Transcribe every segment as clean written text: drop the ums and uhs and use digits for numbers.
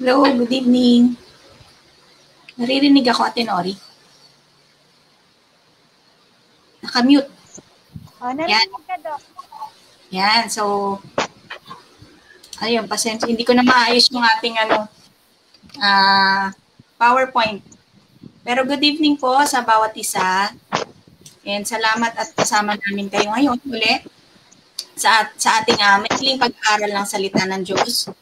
Hello, good evening. Naririnig ako, Ate Nori. Nakamute. Narinig ka, Doc. Yan, so, ayun, pasensya. Hindi ko na maayos yung ating PowerPoint. Pero good evening po sa bawat isa. And salamat at kasama namin kayo ngayon ulit sa ating maikling pag-aaral ng salita ng Diyos.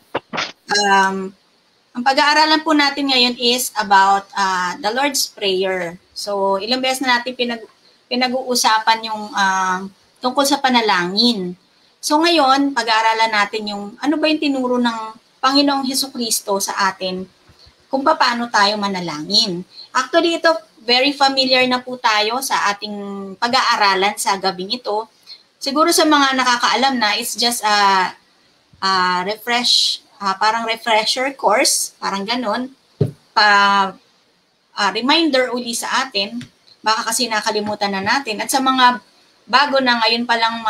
Ang pag-aaralan po natin ngayon is about the Lord's Prayer. So, ilang beses na natin pinag-uusapan yung tungkol sa panalangin. So, ngayon, pag-aaralan natin yung ano ba yung tinuro ng Panginoong Hesukristo sa atin kung paano tayo manalangin. Actually, ito, very familiar na po tayo sa ating pag-aaralan sa gabing ito. Siguro sa mga nakakaalam na, it's just parang refresher course, parang ganun, reminder uli sa atin, baka kasi nakalimutan na natin. At sa mga bago na ngayon palang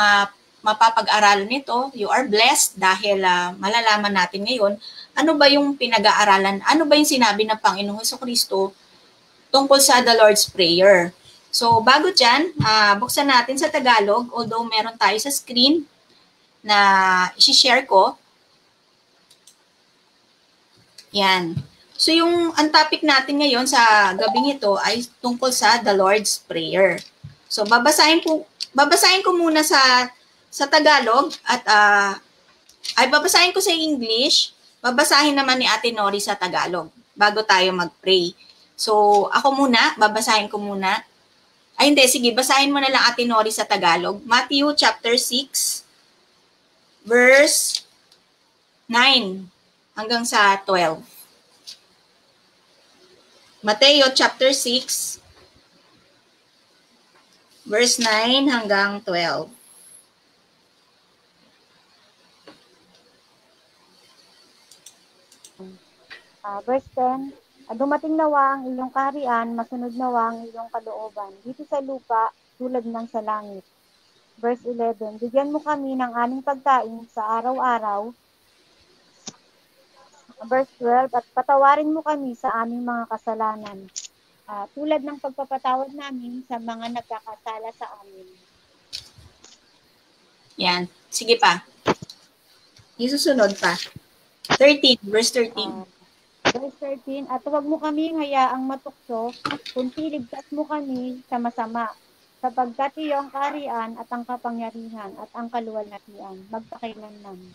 mapapag-aralan nito, you are blessed dahil malalaman natin ngayon, ano ba yung pinag-aaralan, ano ba yung sinabi ng Panginoong Hesukristo tungkol sa the Lord's Prayer. So, bago dyan, buksan natin sa Tagalog, although meron tayo sa screen na isi-share ko. Yan. So, ang topic natin ngayon sa gabing ito ay tungkol sa the Lord's Prayer. So, babasahin ko muna sa Tagalog at babasahin ko sa English, babasahin naman ni Ate Nori sa Tagalog bago tayo mag-pray. So, ako muna, babasahin ko muna. Ay, hindi, sige, basahin mo na lang Ate Nori sa Tagalog. Matthew chapter 6, verse 9 hanggang sa 12. Mateo chapter 6, verse 9 hanggang 12. Verse 10, dumating nawa ang iyong kaharian, masunod nawa ang iyong kalooban, dito sa lupa, tulad ng sa langit. Verse 11, bigyan mo kami ng aming pagkain sa araw-araw. Verse 12, at patawarin mo kami sa aming mga kasalanan, tulad ng pagpapatawad namin sa mga nagkakasala sa amin. Yan. Sige pa. Isusunod pa. 13, verse 13. Verse 13, at huwag mo kami hayaang matukso, kundi ligtas mo kami sa masama, sapagkat iyong kaharian at ang kapangyarihan at ang kaluwalhatian, magpakailanman.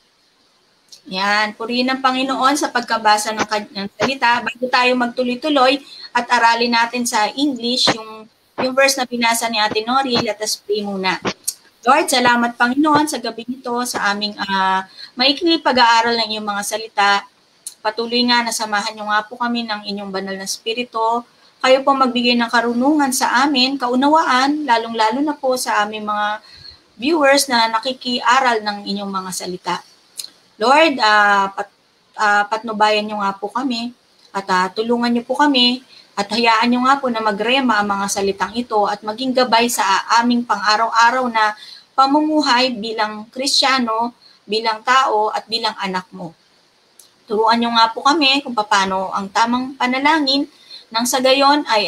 Yan, purihin ng Panginoon sa pagkabasa ng kanyang salita. Bago tayo magtuloy-tuloy at aralin natin sa English yung verse na binasa ni Ate Nori, let us pray muna. Lord, salamat Panginoon sa gabi nito, sa aming maikli pag-aaral ng iyong mga salita. Patuloy nga na samahan niyo nga po kami ng inyong banal na spirito. Kayo po magbigay ng karunungan sa amin, kaunawaan, lalong-lalo na po sa aming mga viewers na nakikiaral ng inyong mga salita. Lord, patnubayan niyo nga po kami at tulungan niyo po kami at hayaan niyo nga po na magrema ang mga salitang ito at maging gabay sa aming pang-araw-araw na pamumuhay bilang Kristiyano, bilang tao at bilang anak mo. Turuan niyo nga po kami kung paano ang tamang panalangin nang sa gayon ay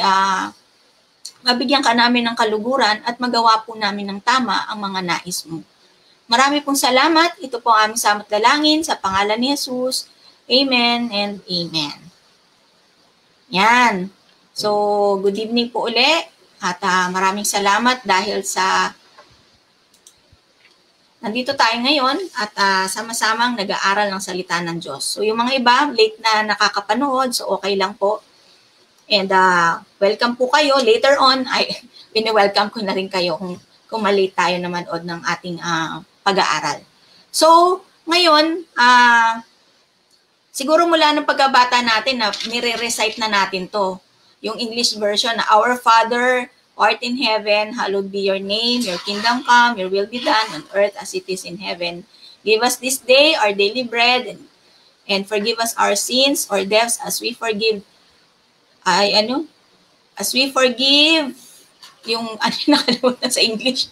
mabigyan ka namin ng kaluguran at magawa po namin ng tama ang mga nais mo. Marami pong salamat. Ito po ang aming samot dalangin sa pangalan ni Jesus. Amen and amen. Yan. So, good evening po uli. At maraming salamat dahil sa nandito tayo ngayon at sama-samang nag-aaral ng salita ng Diyos. So, yung mga iba, late na nakakapanood, so okay lang po. And welcome po kayo. Later on, pini-welcome ko na rin kayo kung malate tayo na manood ng ating pag-aaral. So, ngayon, siguro mula ng pagkabata natin na nire-recite na natin to. Yung English version na Our Father, art in heaven, hallowed be your name, your kingdom come, your will be done on earth as it is in heaven. Give us this day our daily bread and forgive us our sins or debts as we forgive yung nakalimutan sa English.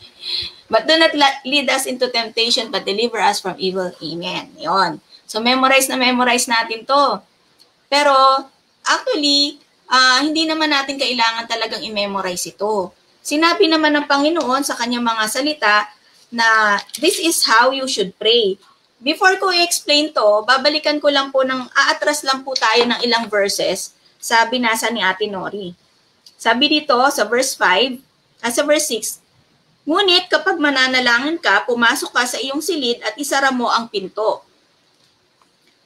But do not lead us into temptation but deliver us from evil. Amen. Yon. So memorize natin to. Pero actually, hindi naman natin kailangan talagang i-memorize ito. Sinabi naman ng Panginoon sa kanyang mga salita na this is how you should pray. Before ko i-explain to, babalikan ko lang po aatras lang po tayo ng ilang verses sa binasa ni Ate Nori. Sabi dito sa verse 5, sa verse 6, ngunit kapag mananalangin ka, pumasok ka sa iyong silid at isara mo ang pinto.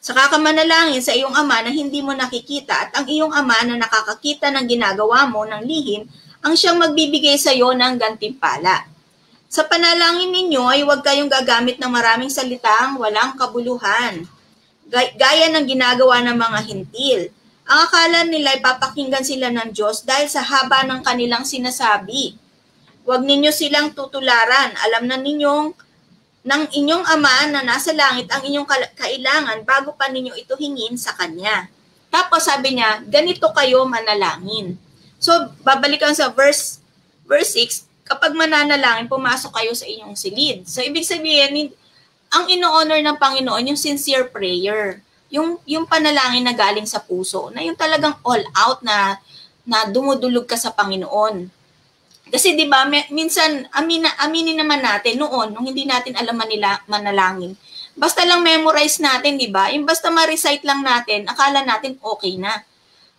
Saka ka manalangin sa iyong ama na hindi mo nakikita at ang iyong ama na nakakakita ng ginagawa mo ng lihim ang siyang magbibigay sa iyo ng gantimpala. Sa panalangin ninyo ay huwag kayong gagamit ng maraming salitang walang kabuluhan, gaya ng ginagawa ng mga hintil. Ang akala nila ay papakinggan sila ng Diyos dahil sa haba ng kanilang sinasabi. Huwag ninyo silang tutularan. Alam na ninyong ng inyong ama na nasa langit ang inyong kailangan bago pa ninyo ito hingin sa Kanya. Tapos sabi niya, ganito kayo manalangin. So, babalikan sa verse 6, kapag mananalangin, pumasok kayo sa inyong silid. So, ibig sabihin, ang ino-honor ng Panginoon, yung sincere prayer. Yung panalangin na galing sa puso, na yung talagang all out na dumudulog ka sa Panginoon. Kasi 'di ba, minsan aminin naman natin noon nung hindi natin alam manalangin. Basta lang memorize natin, 'di ba? Yung basta ma-recite lang natin, akala natin okay na.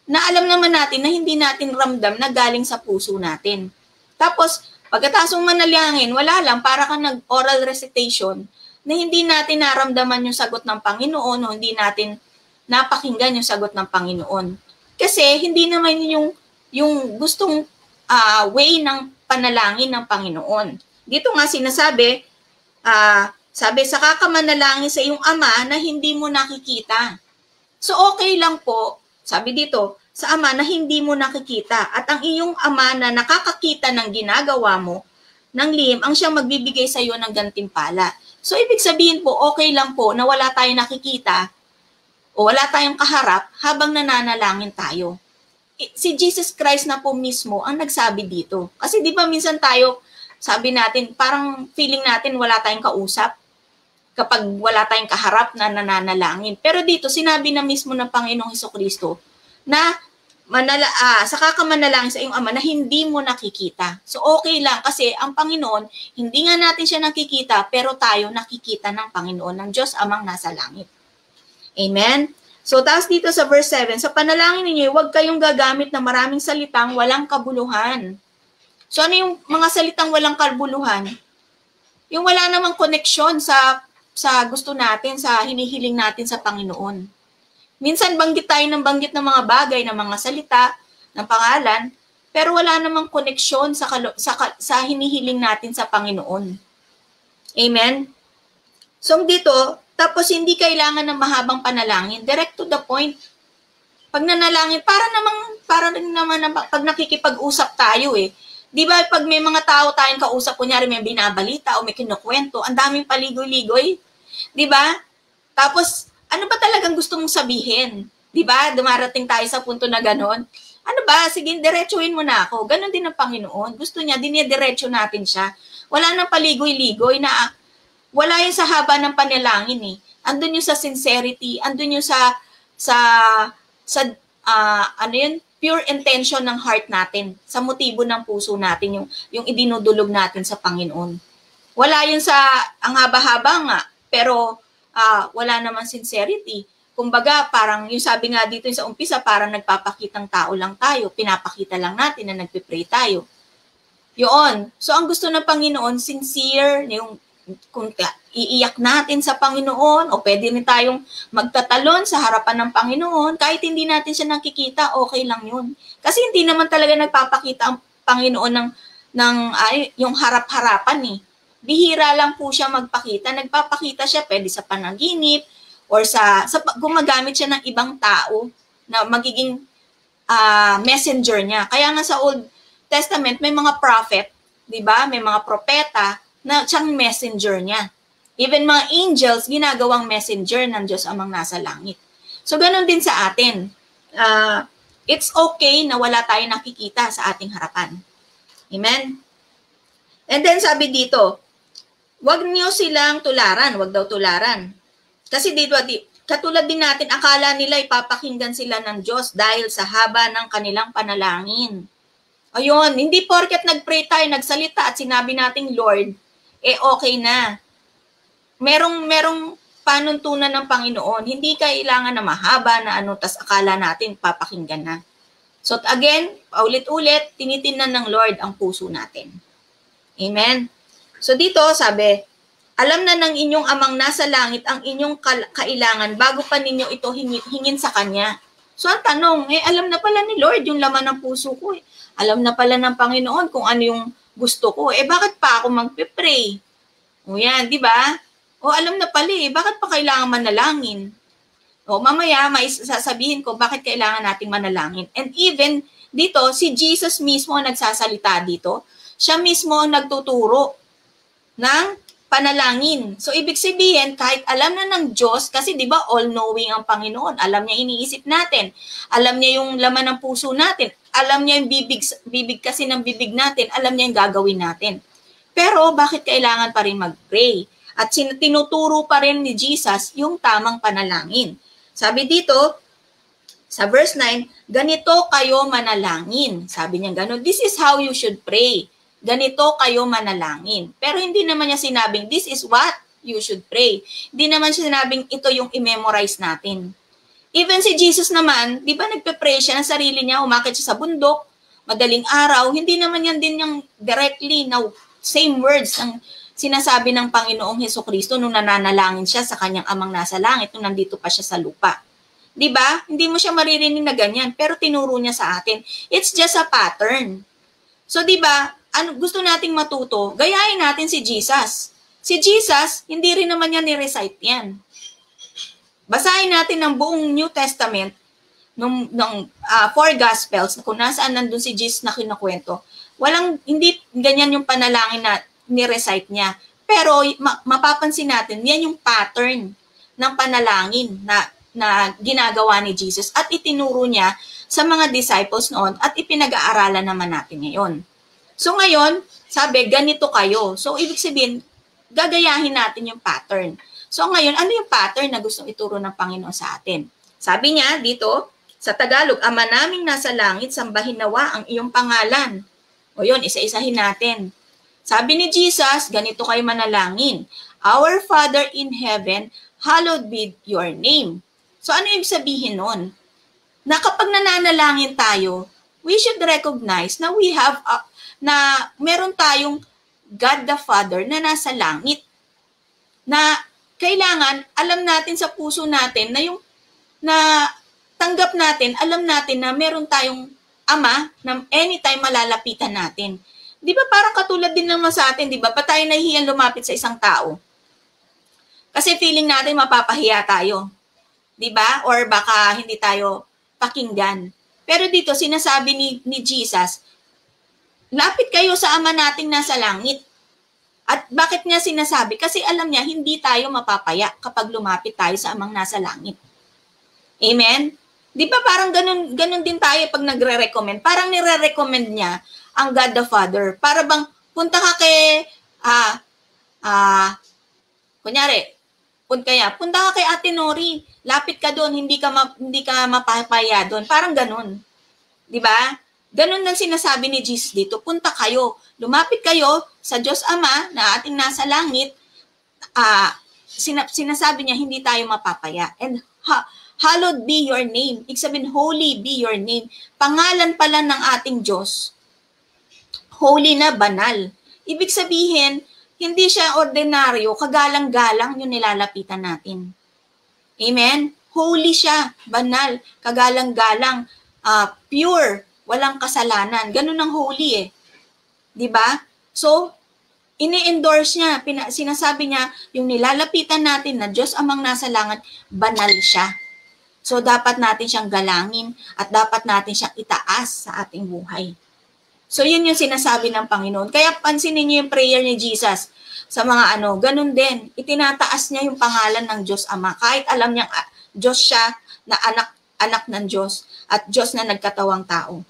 Na alam naman natin na hindi natin ramdam na galing sa puso natin. Tapos pagkatapos manalangin, wala lang, para kang nag-oral recitation na hindi natin naramdaman yung sagot ng Panginoon o hindi natin napakinggan yung sagot ng Panginoon. Kasi hindi naman yung gustong way ng panalangin ng Panginoon. Dito nga sinasabi, sabi, saka ka manalangin sa iyong ama na hindi mo nakikita. So okay lang po, sabi dito, sa ama na hindi mo nakikita at ang iyong ama na nakakakita ng ginagawa mo ng lihim ang siyang magbibigay sa iyo ng gantimpala. So ibig sabihin po, okay lang po na wala tayong nakikita o wala tayong kaharap habang nananalangin tayo. Si Jesus Christ na po mismo ang nagsabi dito. Kasi di ba minsan tayo, sabi natin, parang feeling natin wala tayong kausap kapag wala tayong kaharap na nananalangin. Pero dito, sinabi na mismo ng Panginoong Hesukristo na saka ka manalangin sa iyong ama na hindi mo nakikita. So okay lang kasi ang Panginoon, hindi nga natin siya nakikita, pero tayo nakikita ng Panginoon, ng Diyos Amang nasa langit. Amen? So, tapos dito sa verse 7, sa panalangin ninyo, huwag kayong gagamit ng maraming salitang walang kabuluhan. So, ano yung mga salitang walang kabuluhan? Yung wala namang koneksyon sa gusto natin, sa hinihiling natin sa Panginoon. Minsan, banggit tayo ng mga bagay, ng mga salita, ng pangalan, pero wala namang koneksyon sa hinihiling natin sa Panginoon. Amen? So, dito, tapos hindi kailangan ng mahabang panalangin. Direct to the point. Pag nanalangin, para naman pag nakikipag-usap tayo eh. Di ba pag may mga tao tayong kausap, kunyari may binabalita o may kinukwento, ang daming paligoy-ligoy. Di ba? Tapos, ano ba talagang gusto mong sabihin? Di ba? Dumarating tayo sa punto na ganon. Ano ba? Sige, diretsuhin mo na ako. Ganon din ang Panginoon. Gusto niya, dinidiretso natin siya. Wala nang paligoy-ligoy na wala yun sa haba ng panalangin eh. Andun yung sa sincerity, andun yung sa pure intention ng heart natin, sa motibo ng puso natin, yung idinudulog natin sa Panginoon. Wala yun sa ang haba-haba nga, pero wala naman sincerity. Kumbaga, parang yung sabi nga dito sa umpisa, parang nagpapakitang tao lang tayo, pinapakita lang natin na nagpipray tayo. Yun. So, ang gusto ng Panginoon, sincere, yung kung iiyak natin sa Panginoon o pwede rin tayong magtatalon sa harapan ng Panginoon, kahit hindi natin siya nakikita, okay lang yun. Kasi hindi naman talaga nagpapakita ang Panginoon ng yung harap-harapan eh. Bihira lang po siya magpakita. Nagpapakita siya pwede sa panaginip or sa gumagamit siya ng ibang tao na magiging messenger niya. Kaya nga sa Old Testament may mga prophet, 'di ba? May mga propeta na siyang messenger niya. Even mga angels, ginagawang messenger ng Diyos Amang nasa langit. So, ganun din sa atin. It's okay na wala tayong nakikita sa ating harapan. Amen? And then, sabi dito, wag niyo silang tularan. Wag daw tularan. Kasi dito, katulad din natin, akala nila ipapakinggan sila ng Diyos dahil sa haba ng kanilang panalangin. Ayun, hindi porket nag-pray tayo, nagsalita at sinabi nating Lord, okay na. Merong panuntunan ng Panginoon. Hindi kailangan na mahaba na tas akala natin papakinggan na. So again, paulit-ulit, tinitingnan ng Lord ang puso natin. Amen? So dito, sabi, alam na ng inyong amang nasa langit ang inyong kailangan bago pa ninyo ito hingin sa Kanya. So ang tanong, alam na pala ni Lord yung laman ng puso ko. Alam na pala ng Panginoon kung ano yung gusto ko. Bakit pa ako magpe-pray? O yan, di ba? Alam na pala bakit pa kailangan manalangin? Mamaya, sasabihin ko bakit kailangan nating manalangin. And even dito, si Jesus mismo ang nagsasalita dito. Siya mismo ang nagtuturo ng panalangin. So, ibig sabihin, kahit alam na ng Diyos, kasi di ba all-knowing ang Panginoon, alam niya iniisip natin, alam niya yung laman ng puso natin, alam niya yung bibig kasi ng bibig natin, alam niya yung gagawin natin. Pero, bakit kailangan pa rin mag-pray? At tinuturo pa rin ni Jesus yung tamang panalangin. Sabi dito, sa verse 9, ganito kayo manalangin. Sabi niya gano'n, this is how you should pray. Ganito kayo manalangin. Pero hindi naman niya sinabing, this is what you should pray. Hindi naman siya sinabing, ito yung i-memorize natin. Even si Jesus naman, di ba nagpe-pray siya ng sarili niya, umakit siya sa bundok, madaling araw, hindi naman yan din yung directly na same words ang sinasabi ng Panginoong Hesukristo nung nananalangin siya sa kanyang amang nasa langit nung nandito pa siya sa lupa. Di ba? Hindi mo siya maririnig na ganyan, pero tinuro niya sa atin. It's just a pattern. So di ba, gusto nating matuto, gayahin natin si Jesus. Si Jesus, hindi rin naman niya ni-recite yan. Basahin natin ng buong New Testament, ng four Gospels, kung nasaan nandun si Jesus na kinukwento. Hindi ganyan yung panalangin na ni-recite niya. Pero mapapansin natin, yan yung pattern ng panalangin na ginagawa ni Jesus at itinuro niya sa mga disciples noon at ipinag-aaralan naman natin ngayon. So ngayon, sabi, ganito kayo. So ibig sabihin, gagayahin natin yung pattern. So ngayon, ano yung pattern na gustong ituro ng Panginoon sa atin? Sabi niya dito, sa Tagalog, Ama naming nasa langit, sambahin nawa ang iyong pangalan. O yun, isa-isahin natin. Sabi ni Jesus, ganito kayo manalangin. Our Father in heaven, hallowed be your name. So ano yung sabihin nun? Na kapag nananalangin tayo, we should recognize na meron tayong God the Father na nasa langit. Na kailangan, alam natin sa puso natin na tanggap natin, alam natin na meron tayong Ama na anytime malalapitan natin. Di ba parang katulad din naman sa atin, di ba? Pa tayo nahihiyan lumapit sa isang tao. Kasi feeling natin mapapahiya tayo. Di ba? Or baka hindi tayo pakinggan. Pero dito, sinasabi ni Jesus, lapit kayo sa Ama nating nasa langit. At bakit niya sinasabi? Kasi alam niya, hindi tayo mapapaya kapag lumapit tayo sa Amang nasa langit. Amen? Di ba parang ganun din tayo pag nagre-recommend? Parang nire-recommend niya ang God the Father. Para bang punta ka kay, kunyari, punta ka kay Ate Nori, lapit ka doon, hindi ka mapapaya doon. Parang ganun. Di ba? Ganun lang sinasabi ni Jesus dito. Punta kayo, lumapit kayo sa Diyos Ama na ating nasa langit. Sinasabi niya, hindi tayo mapapaya. And hallowed be your name. Ibig sabihin, holy be your name. Pangalan pala ng ating Diyos. Holy na, banal. Ibig sabihin, hindi siya ordinaryo, kagalang-galang yung nilalapitan natin. Amen? Holy siya, banal, kagalang-galang, pure, walang kasalanan. Ganun ang holy eh. Diba? So, ini-endorse niya, sinasabi niya, yung nilalapitan natin na Diyos Amang nasa langit, banal siya. So, dapat natin siyang galangin at dapat natin siyang itaas sa ating buhay. So, yun yung sinasabi ng Panginoon. Kaya pansinin niyo yung prayer ni Jesus sa mga ganun din. Itinataas niya yung pangalan ng Diyos Ama. Kahit alam niyang Diyos siya na anak ng Diyos at Diyos na nagkatawang tao.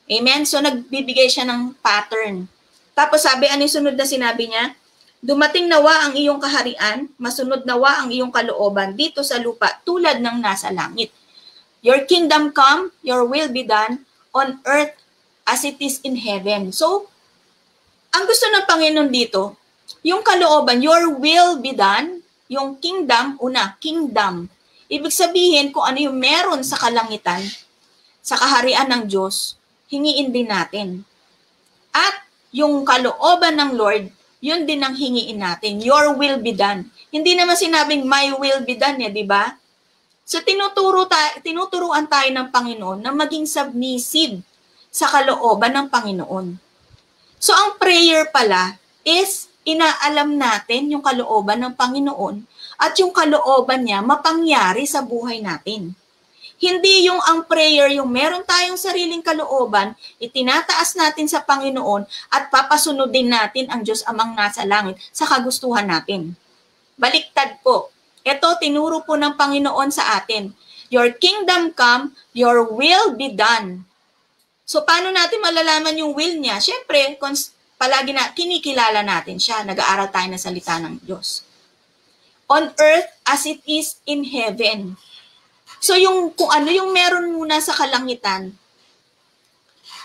Amen? So, nagbibigay siya ng pattern. Tapos sabi, ano yung sunod na sinabi niya? Dumating nawa ang iyong kaharian, masunod nawa ang iyong kalooban dito sa lupa tulad ng nasa langit. Your kingdom come, your will be done on earth as it is in heaven. So, ang gusto ng Panginoon dito, yung kalooban, your will be done, yung kingdom, una, kingdom. Ibig sabihin kung ano yung meron sa kalangitan, sa kaharian ng Diyos, hingiin din natin. At yung kalooban ng Lord, yun din ang hingiin natin. Your will be done. Hindi naman sinabing my will be done, di ba? So tinuturuan tayo ng Panginoon na maging submissive sa kalooban ng Panginoon. So ang prayer pala is inaalam natin yung kalooban ng Panginoon at yung kalooban niya mapangyari sa buhay natin. Hindi yung ang prayer, yung meron tayong sariling kalooban, itinataas natin sa Panginoon at papasunodin natin ang Diyos Amang nasa langit sa kagustuhan natin. Baliktad po. Ito, tinuro po ng Panginoon sa atin. Your kingdom come, your will be done. So, paano natin malalaman yung will niya? Siyempre, palagi na kinikilala natin siya. Nag-aaral tayo ng salita ng Diyos. On earth as it is in heaven. So yung kung ano yung meron muna sa kalangitan,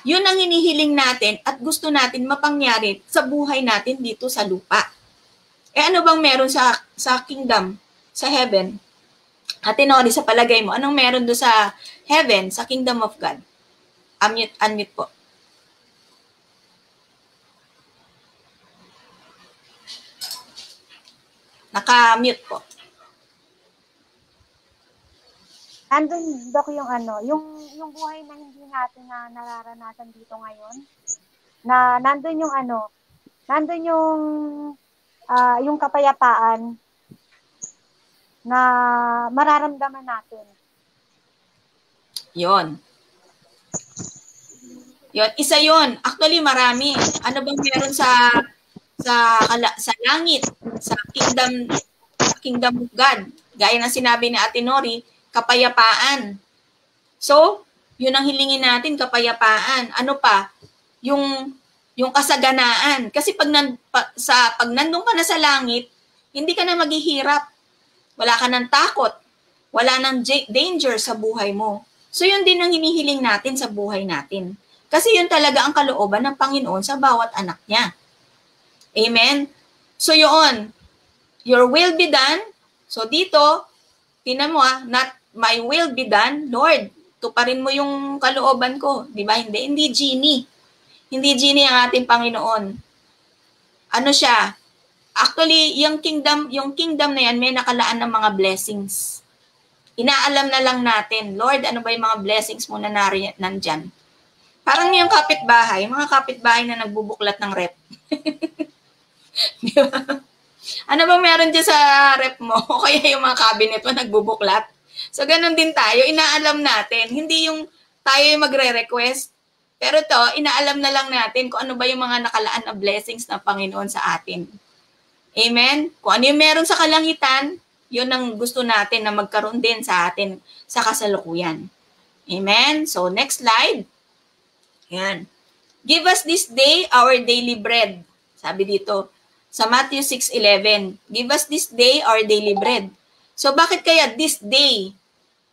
yun ang hinihiling natin at gusto natin mapangyari sa buhay natin dito sa lupa. Ano bang meron sa kingdom, sa heaven? Ate Nori, sa palagay mo, anong meron do sa heaven, sa kingdom of God? Unmute po. Naka-mute po. Andun, Dok, yung buhay na hindi natin na nararanasan dito ngayon, na nandun yung kapayapaan na mararamdaman natin. Yon. Isa yon. Actually, marami. Ano bang meron sa langit, sa kingdom of God? Gaya ng sinabi ni Ate Nori, kapayapaan. So, yun ang hilingin natin, kapayapaan. Ano pa? Yung kasaganaan. Kasi pag nandun ka na sa langit, hindi ka na maghihirap. Wala ka ng takot. Wala ng danger sa buhay mo. So, yun din ang hinihiling natin sa buhay natin. Kasi yun talaga ang kalooban ng Panginoon sa bawat anak niya. Amen? So, yun. Your will be done. So, dito, tinan mo not my will be done, Lord. Tuparin mo yung kalooban ko. Di ba? Hindi genie. Hindi genie ang ating Panginoon. Ano siya? Actually, yung kingdom na yan, may nakalaan ng mga blessings. Inaalam na lang natin, Lord, ano ba yung mga blessings mo na nandyan? Parang yung mga kapitbahay na nagbubuklat ng rep. Di ba? Ano ba meron dyan sa rep mo? O kaya yung mga cabinet mo nagbubuklat? So, ganun din tayo. Inaalam natin. Hindi yung tayo yung magre-request. Pero to, inaalam na lang natin kung ano ba yung mga nakalaan na blessings ng Panginoon sa atin. Amen? Kung ano yung meron sa kalangitan, yun ang gusto natin na magkaroon din sa atin sa kasalukuyan. Amen? So, next slide. Ayan. Give us this day our daily bread. Sabi dito sa Matthew 6:11. Give us this day our daily bread. So, bakit kaya this day?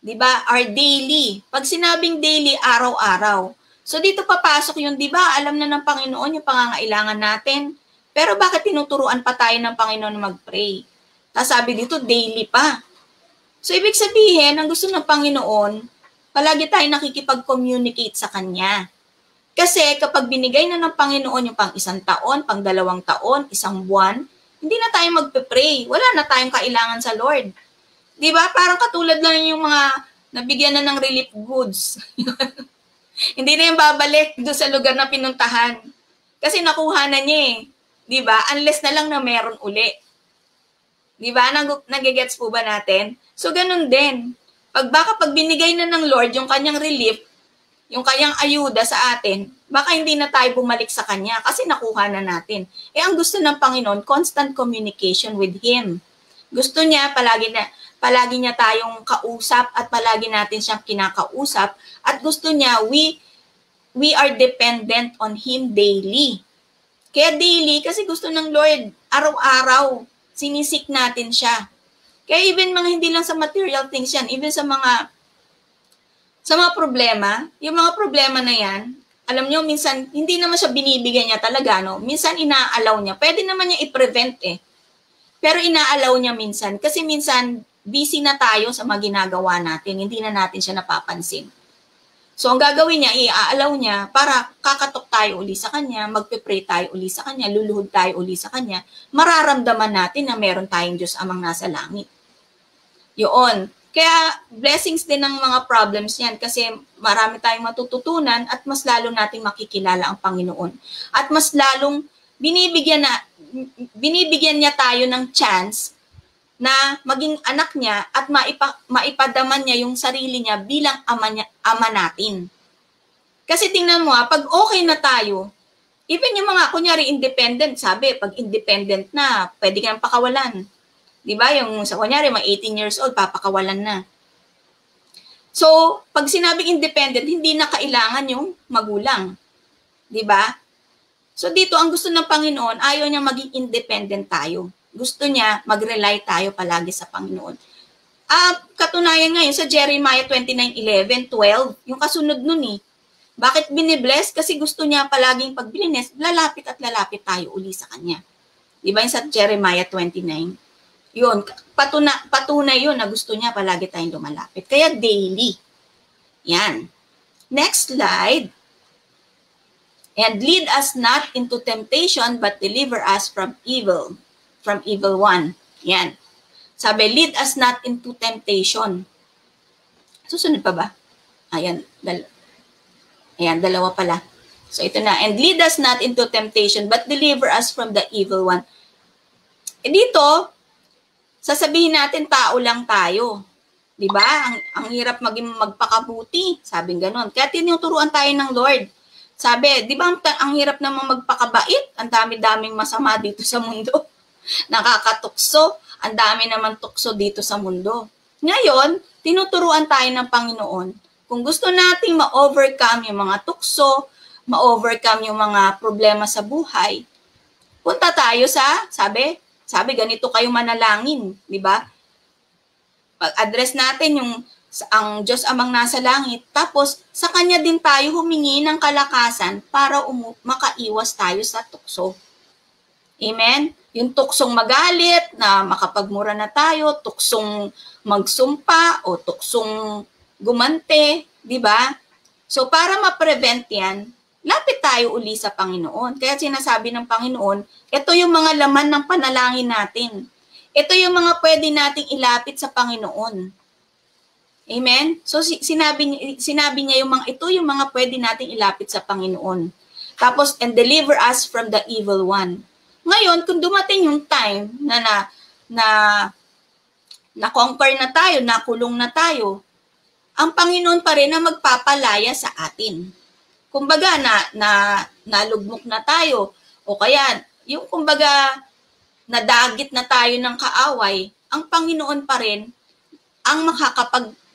Diba? Our daily. Pag sinabing daily, araw-araw. So, dito papasok yung, diba, alam na ng Panginoon yung pangangailangan natin. Pero bakit tinuturuan pa tayo ng Panginoon mag-pray? Tapos sabi dito, daily pa. So, ibig sabihin, ang gusto ng Panginoon, palagi tayo nakikipag-communicate sa Kanya. Kasi kapag binigay na ng Panginoon yung pang 1 taon, pang 2 taon, 1 buwan, hindi na tayo magpe-pray. Wala na tayong kailangan sa Lord. Di ba? Parang katulad lang yung mga nabigyan na ng relief goods. Hindi na yung babalik doon sa lugar na pinuntahan. Kasi nakuha na niya eh. Di ba? Unless na lang na meron uli. Di ba? Nagigets po ba natin? So, ganun din. Pag binigay na ng Lord yung kanyang relief, yung kanyang ayuda sa atin, baka hindi na tayo bumalik sa Kanya kasi nakuha na natin. Ang gusto ng Panginoon, constant communication with Him. Gusto niya palagi niya tayong kausap at palagi natin siyang kinakausap at gusto niya we are dependent on Him daily. Kaya daily, kasi gusto ng Lord, araw-araw, sinisik natin siya. Kaya even mga hindi lang sa material things yan, even sa mga problema, yung mga problema na yan, alam nyo, minsan, hindi naman siya binibigyan niya talaga, no? Minsan, inaalaw niya. Pwede naman niya i-prevent eh. Pero inaalaw niya minsan. Kasi minsan, busy na tayo sa mga ginagawa natin. Hindi na natin siya napapansin. So, ang gagawin niya, iaalaw niya para kakatok tayo uli sa kanya, magpe-pray tayo uli sa kanya, luluhod tayo uli sa kanya, mararamdaman natin na meron tayong Diyos amang nasa langit. Yun. Kaya, blessings din ng mga problems yan kasi marami tayong matututunan at mas lalo nating makikilala ang Panginoon. At mas lalong binibigyan niya tayo ng chance na maging anak niya at maipadaman niya yung sarili niya bilang ama natin. Kasi tingnan mo pag okay na tayo, even yung mga kunyari independent, sabi, pag independent na, pwede ka nang pakawalan. Diba? Yung sa kunyari, mga 18 years old, papakawalan na. So, pag sinabing independent, hindi na kailangan yung magulang. Diba? So, dito, ang gusto ng Panginoon, ayaw niya maging independent tayo. Gusto niya mag-rely tayo palagi sa Panginoon. Katunayan ngayon sa Jeremiah 29:11, 12, yung kasunod nun eh. Bakit binibless? Kasi gusto niya palaging pag blines, lalapit at lalapit tayo uli sa Kanya. Diba yung sa Jeremiah 29? Yun, patunay yun na gusto niya palagi tayong lumalapit. Kaya daily. Yan. Next slide. And lead us not into temptation, but deliver us from evil. From evil one. Yan. Sabi, lead us not into temptation. Susunod pa ba? Ayan, dalawa pala. So ito na. And lead us not into temptation, but deliver us from the evil one. Dito, sasabihin natin tao lang tayo. 'Di ba? Ang hirap magpakabuti, sabing gano'n. Kaya tinuturuan tayo ng Lord. Sabi, 'di ba ang hirap namang magpakabait? Ang dami-daming masama dito sa mundo. Nakakatukso, ang dami naman tukso dito sa mundo. Ngayon, tinuturuan tayo ng Panginoon. Kung gusto nating ma-overcome yung mga tukso, ma-overcome yung mga problema sa buhay, punta tayo sa, sabi, ganito kayo manalangin, di ba? Pag-address natin ang Diyos amang nasa langit, tapos sa Kanya din tayo humingi ng kalakasan para makaiwas tayo sa tukso. Amen? Yung tuksong magalit na makapagmura na tayo, tuksong magsumpa o tuksong gumante, di ba? So para ma-prevent yan, lapit tayo uli sa Panginoon. Kaya sinasabi ng Panginoon, ito yung mga laman ng panalangin natin. Ito yung mga pwede nating ilapit sa Panginoon. Amen? So sinabi niya ito yung mga pwede nating ilapit sa Panginoon. Tapos, and deliver us from the evil one. Ngayon, kung dumating yung time na conquer na tayo, nakulong na tayo, ang Panginoon pa rin na magpapalaya sa atin. Kumbaga, nalugmok na tayo, o kaya, yung kumbaga, nadagit na tayo ng kaaway, ang Panginoon pa rin ang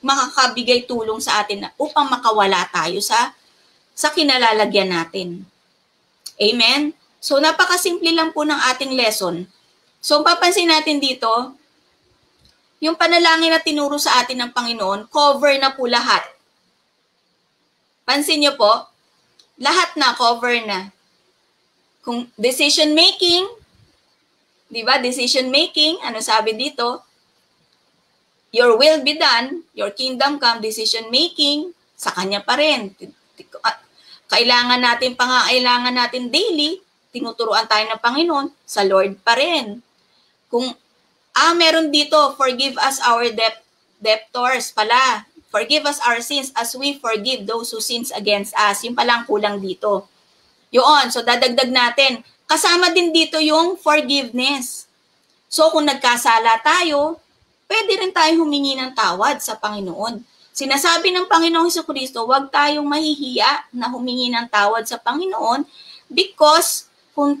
makakabigay tulong sa atin upang makawala tayo sa kinalalagyan natin. Amen? So, napakasimple lang po ng ating lesson. So, papansin natin dito, yung panalangin na tinuro sa atin ng Panginoon, cover na po lahat. Pansin niyo po, lahat na, cover na. Kung decision making, di ba, decision making, ano sabi dito? Your will be done, your kingdom come, decision making, sa Kanya pa rin. Kailangan natin daily, tinuturuan tayo ng Panginoon, sa Lord pa rin. Kung, meron dito, forgive us our debtors pala. Forgive us our sins as we forgive those who sins against us. Yung palang kulang dito. Yun, so dadagdag natin. Kasama din dito yung forgiveness. So kung nagkasala tayo, pwede rin tayo humingi ng tawad sa Panginoon. Sinasabi ng Panginoong Jesucristo, huwag tayong mahihiya na humingi ng tawad sa Panginoon because kung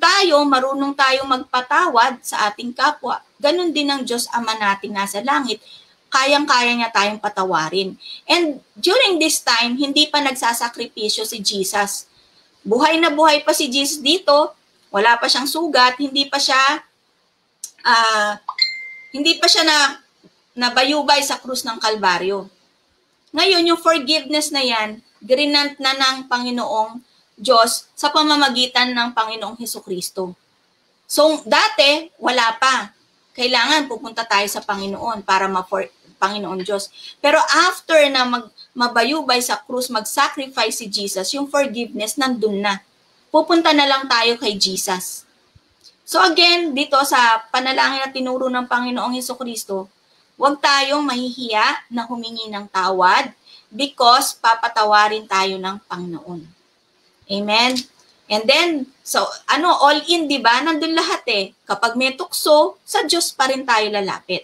marunong tayong magpatawad sa ating kapwa, ganun din ang Diyos Ama nating nasa langit, kayang-kaya niya tayong patawarin. And during this time, hindi pa nagsasakripisyo si Jesus. Buhay na buhay pa si Jesus dito, Wala pa siyang sugat, hindi pa siya nabayubay sa krus ng Kalbaryo. Ngayon, yung forgiveness na yan, grinant na ng Panginoong Diyos sa pamamagitan ng Panginoong Hesukristo. So, dati, wala pa. Kailangan pupunta tayo sa Panginoon para Panginoon Diyos. Pero after na mabayubay sa krus, mag-sacrifice si Jesus, yung forgiveness nandun na. Pupunta na lang tayo kay Jesus. So again, dito sa panalangin na tinuro ng Panginoong Hesukristo, huwag tayong mahihiya na humingi ng tawad because papatawarin tayo ng Panginoon. Amen? And then, so all in, di ba? Nandun lahat eh. Kapag may tukso, sa Diyos pa rin tayo lalapit.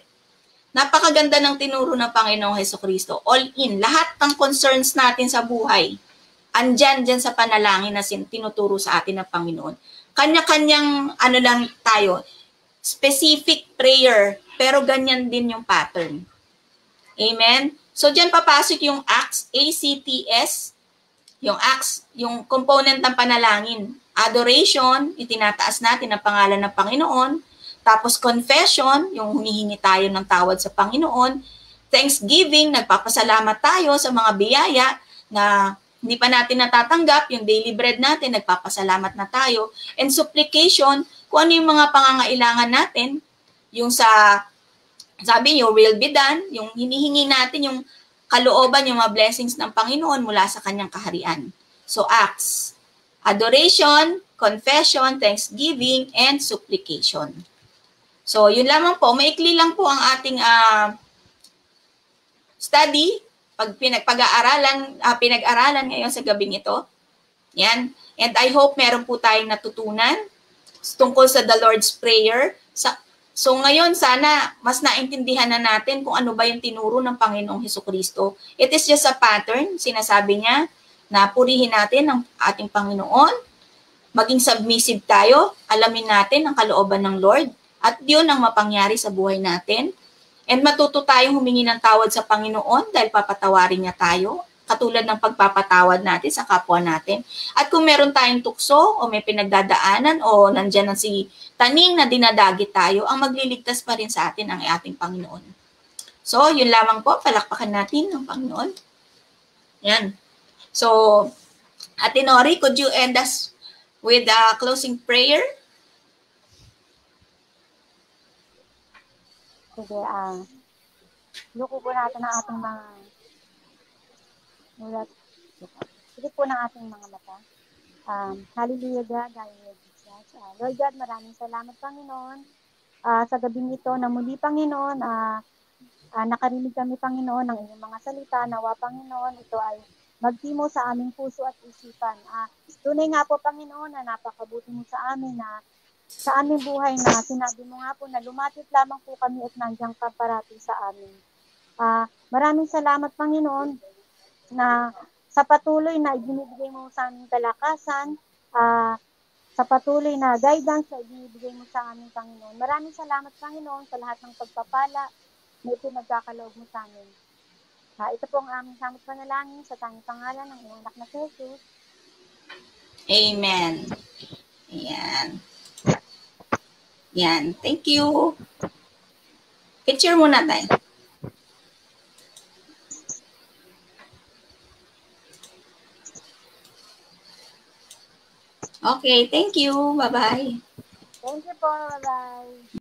Napakaganda ng tinuro ng Panginoong Hesukristo. All in. Lahat ng concerns natin sa buhay, andyan sa panalangin na tinuturo sa atin ng Panginoon. Kanya-kanyang lang tayo, specific prayer, pero ganyan din yung pattern. Amen? So, dyan papasok yung ACTS, A-C-T-S, yung ACTS, yung component ng panalangin. Adoration, itinataas natin ang pangalan ng Panginoon. Tapos confession, yung humihingi tayo ng tawad sa Panginoon. Thanksgiving, nagpapasalamat tayo sa mga biyaya na hindi pa natin natatanggap, yung daily bread natin, nagpapasalamat na tayo. And supplication, kung ano yung mga pangangailangan natin, yung sabi niyo, will be done, yung hinihingi natin yung kalooban, yung mga blessings ng Panginoon mula sa kanyang kaharian. So, acts, adoration, confession, thanksgiving, and supplication. So, yun lamang po. Maikli lang po ang ating study pinag-aralan ngayon sa gabing ito. Yan. And I hope meron po tayong natutunan tungkol sa the Lord's Prayer. So ngayon, sana mas naintindihan na natin kung ano ba yung tinuro ng Panginoong Hesukristo. It is just a pattern. Sinasabi niya na purihin natin ang ating Panginoon, maging submissive tayo, alamin natin ang kalooban ng Lord, at yun ang mapangyari sa buhay natin. And matuto tayong humingi ng tawad sa Panginoon dahil papatawarin niya tayo, katulad ng pagpapatawad natin sa kapwa natin. At kung meron tayong tukso o may pinagdadaanan o nandyan na si taning na dinadagit tayo, ang magliligtas pa rin sa atin ang ating Panginoon. So, yun lamang po, palakpakan natin ng Panginoon. Yan. So, Ate Nori, could you end us with a closing prayer? Sige, luko po natin ang ating mga mulat. Sige po ng ating mga mata. Hallelujah God, hallelujah Jesus. Lord God, maraming salamat Panginoon. Sa gabing ito na muli Panginoon, nakarinig kami Panginoon ng inyong mga salita. Nawa Panginoon, ito ay magtimo sa aming puso at isipan. Tunay nga po Panginoon na napakabuti mo sa amin na sa aming buhay na sinabi mo nga po na lumapit lamang po kami at nandiyan ka parati sa amin. Maraming salamat Panginoon na sa patuloy na ibinibigay mo sa aming kalakasan, sa patuloy na guidance na ibinibigay mo sa aming Panginoon. Maraming salamat Panginoon sa lahat ng pagpapala na ipinagkakaloob mo sa amin. Ito po ang aming samot panalangin sa tanging pangalan ng iyong anak na Jesus. Amen. Ayan. Yan. Thank you. Picture muna tayo. Okay. Thank you. Bye-bye. Thank you po. Bye-bye.